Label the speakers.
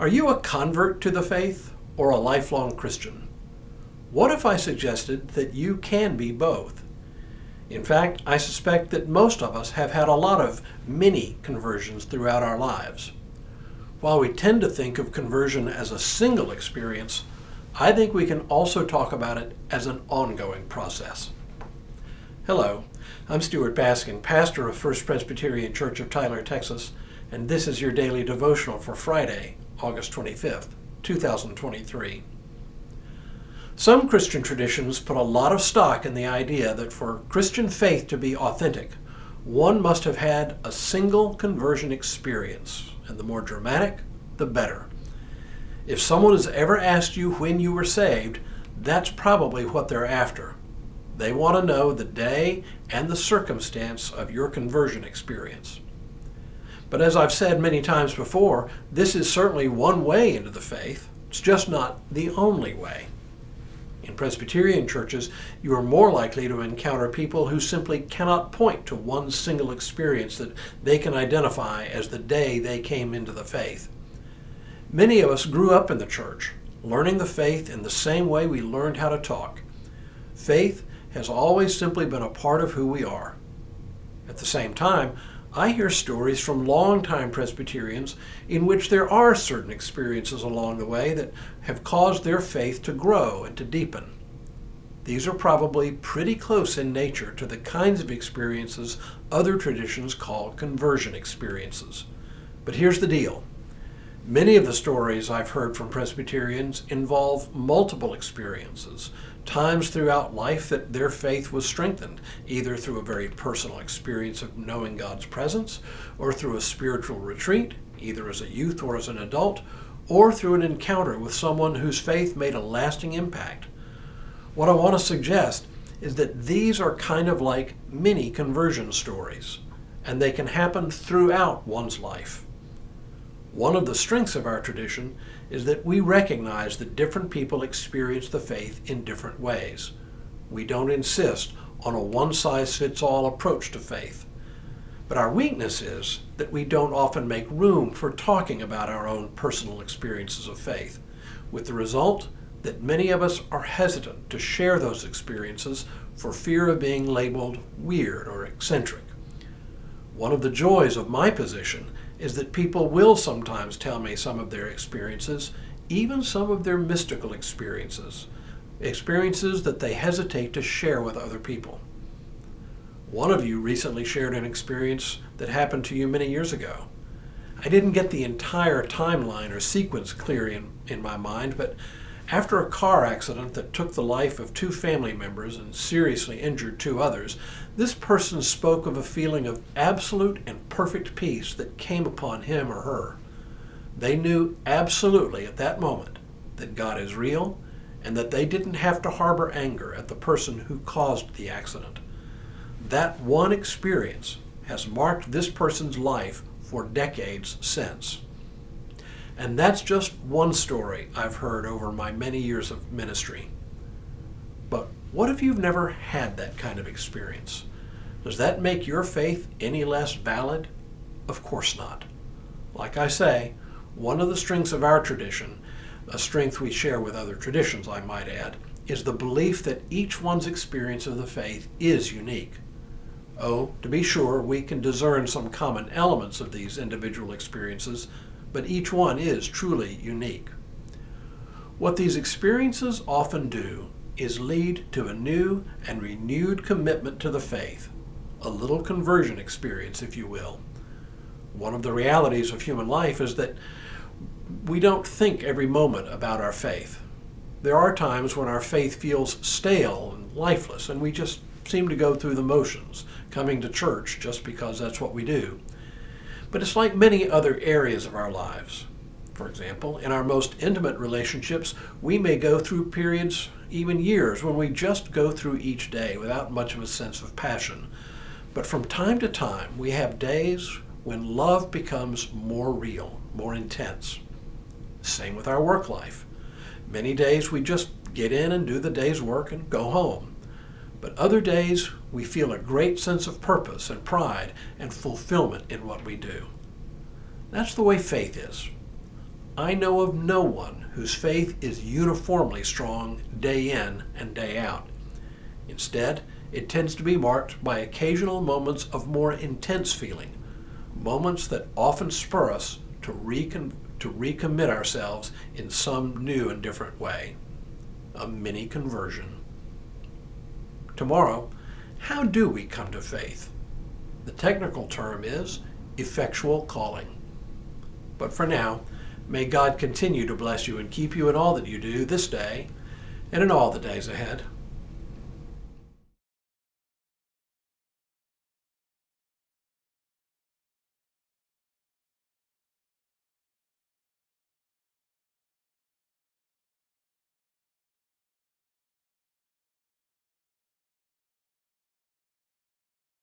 Speaker 1: Are you a convert to the faith or a lifelong Christian? What if I suggested that you can be both? In fact, I suspect that most of us have had a lot of mini conversions throughout our lives. While we tend to think of conversion as a single experience, I think we can also talk about it as an ongoing process. Hello, I'm Stuart Baskin, pastor of First Presbyterian Church of Tyler, Texas, and this is your daily devotional for Friday, August 25th, 2023. Some Christian traditions put a lot of stock in the idea that for Christian faith to be authentic, one must have had a single conversion experience, and the more dramatic, the better. If someone has ever asked you when you were saved, that's probably what they're after. They want to know the day and the circumstance of your conversion experience. But as I've said many times before, this is certainly one way into the faith. It's just not the only way. In Presbyterian churches, you are more likely to encounter people who simply cannot point to one single experience that they can identify as the day they came into the faith. Many of us grew up in the church, learning the faith in the same way we learned how to talk. Faith has always simply been a part of who we are. At the same time, I hear stories from longtime Presbyterians in which there are certain experiences along the way that have caused their faith to grow and to deepen. These are probably pretty close in nature to the kinds of experiences other traditions call conversion experiences. But here's the deal. Many of the stories I've heard from Presbyterians involve multiple experiences, times throughout life that their faith was strengthened, either through a very personal experience of knowing God's presence, or through a spiritual retreat, either as a youth or as an adult, or through an encounter with someone whose faith made a lasting impact. What I want to suggest is that these are kind of like mini conversion stories, and they can happen throughout one's life. One of the strengths of our tradition is that we recognize that different people experience the faith in different ways. We don't insist on a one-size-fits-all approach to faith. But our weakness is that we don't often make room for talking about our own personal experiences of faith, with the result that many of us are hesitant to share those experiences for fear of being labeled weird or eccentric. One of the joys of my position is that people will sometimes tell me some of their experiences, even some of their mystical experiences that they hesitate to share with other people. One of you recently shared an experience that happened to you many years ago. I didn't get the entire timeline or sequence clear in my mind, but after a car accident that took the life of 2 family members and seriously injured 2 others, this person spoke of a feeling of absolute and perfect peace that came upon him or her. They knew absolutely at that moment that God is real and that they didn't have to harbor anger at the person who caused the accident. That one experience has marked this person's life for decades since. And that's just one story I've heard over my many years of ministry. But what if you've never had that kind of experience? Does that make your faith any less valid? Of course not. Like I say, one of the strengths of our tradition, a strength we share with other traditions, I might add, is the belief that each one's experience of the faith is unique. Oh, to be sure, we can discern some common elements of these individual experiences, but each one is truly unique. What these experiences often do is lead to a new and renewed commitment to the faith, a little conversion experience, if you will. One of the realities of human life is that we don't think every moment about our faith. There are times when our faith feels stale and lifeless, and we just seem to go through the motions, coming to church just because that's what we do. But it's like many other areas of our lives. For example, in our most intimate relationships, we may go through periods, even years, when we just go through each day without much of a sense of passion. But from time to time, we have days when love becomes more real, more intense. Same with our work life. Many days we just get in and do the day's work and go home. But other days, we feel a great sense of purpose and pride and fulfillment in what we do. That's the way faith is. I know of no one whose faith is uniformly strong day in and day out. Instead, it tends to be marked by occasional moments of more intense feeling, moments that often spur us to recommit ourselves in some new and different way. A mini conversion. Tomorrow, how do we come to faith? The technical term is effectual calling. But for now, may God continue to bless you and keep you in all that you do this day and in all the days ahead.